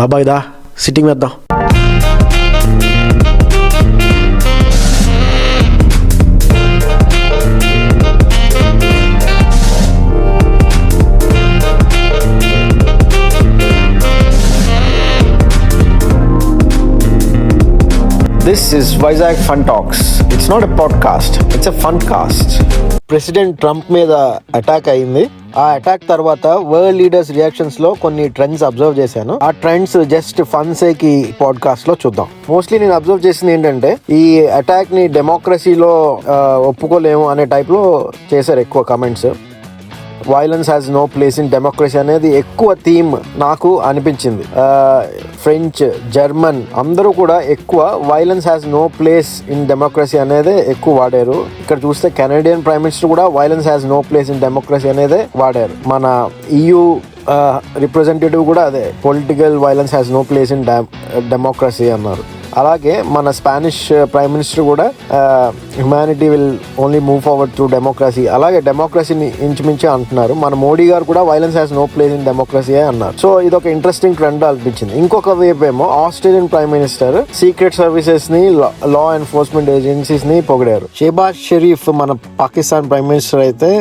బాబాయ్ దా సిట్టింగ్ వేద్దాం. This is Vizag Fun Talks. It's not a podcast, it's a fun cast. President Trump మీద attack అయింది. ఆ attack తర్వాత వరల్డ్ లీడర్స్ రియాక్షన్స్ లో కొన్ని ట్రెండ్స్ అబ్జర్వ్ చేశాను. ఆ ట్రెండ్స్ జస్ట్ ఫన్ సేకి పాడ్కాస్ట్ లో చూద్దాం. మోస్ట్లీ నేను అబ్జర్వ్ చేసింది ఏంటంటే ఈ అటాక్ ని డెమోక్రసీలో ఒప్పుకోలేము అనే టైప్ లో చేశారు ఎక్కువ comments. Violence has no place in democracy అనేది ఎక్కువ థీమ్ నాకు అనిపించింది. ఫ్రెంచ్, జర్మన్ అందరూ కూడా ఎక్కువ violence has no place in democracy అనేది ఎక్కువ వాడారు. ఇక్కడ చూస్తే కెనడియన్ ప్రైమ్ మినిస్టర్ కూడా violence has no place in democracy అనేదే వాడారు. మన EU రిప్రజెంటేటివ్ కూడా అదే political violence has no place in democracy అన్నారు. అలాగే మన స్పానిష్ ప్రైమ్ మినిస్టర్ కూడా humanity will only move forward through democracy, అలాగే డెమోక్రసీని ఇంచుమించే అంటున్నారు. మన మోడీ గారు కూడా violence has no place in democracy అన్నారు. సో ఇది ఒక ఇంట్రెస్టింగ్ ట్రెండ్ అనిపించింది. ఇంకొక వైపు ఏమో Australian prime minister secret services ని, లా ఎన్ఫోర్స్మెంట్ ఏజెన్సీస్ ని పొగిడారు. షెహబాజ్ షరీఫ్ మన పాకిస్తాన్ ప్రైమ్ మినిస్టర్ అయితే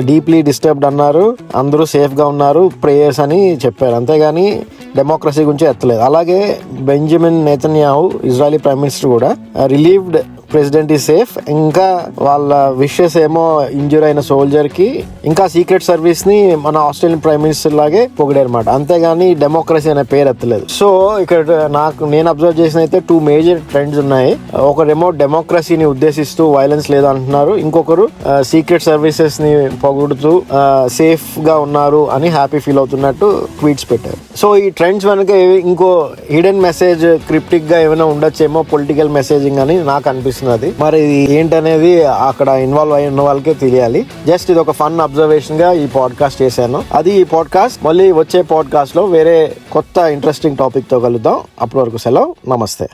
డీప్లీ డిస్టర్బ్డ్ అన్నారు, అందరూ సేఫ్ గా ఉన్నారు, ప్రేయర్స్ అని చెప్పారు. అంతేగాని డెమోక్రసీ గురించి ఎత్తలేదు. అలాగే Benjamin Netanyahu Israeli prime minister కూడా రిలీవ్డ్ ప్రెసిడెంట్ ఈజ్ సేఫ్, ఇంకా వాళ్ళ విషెస్ ఏమో ఇంజూర్ అయిన సోల్జర్ కి, ఇంకా సీక్రెట్ సర్వీస్ ని మన ఆస్ట్రేలియన్ ప్రైమ్ మినిస్టర్ లాగే పొగిడారన్నమాట. అంతేగాని డెమోక్రసీ అనే పేరు ఎత్తలేదు. సో ఇక్కడ నేను అబ్జర్వ్ చేసిన అయితే 2 మేజర్ ట్రెండ్స్ ఉన్నాయి. ఒకరేమో డెమోక్రసీని ఉద్దేశిస్తూ వైలెన్స్ లేదు అంటున్నారు, ఇంకొకరు సీక్రెట్ సర్వీసెస్ ని పొగుడుతూ సేఫ్ గా ఉన్నారు అని హ్యాపీ ఫీల్ అవుతున్నట్టు ట్వీట్స్ పెట్టారు. సో ఈ ట్రెండ్స్ వెనక ఇంకో హిడెన్ మెసేజ్, క్రిప్టిక్ గా ఏమైనా ఉండొచ్చేమో, పొలిటికల్ మెసేజింగ్ అని నాకు అనిపిస్తుంది. మరి ఇది ఏంటనేది అక్కడ ఇన్వాల్వ్ అయి ఉన్న వాళ్ళకే తెలియాలి. జస్ట్ ఇది ఒక ఫన్ అబ్జర్వేషన్ గా ఈ పాడ్కాస్ట్ చేశాను. అది ఈ పాడ్కాస్ట్. మళ్ళీ వచ్చే పాడ్కాస్ట్ లో వేరే కొత్త ఇంట్రెస్టింగ్ టాపిక్ తో కలుద్దాం. అప్పటి వరకు సెలవు, నమస్తే.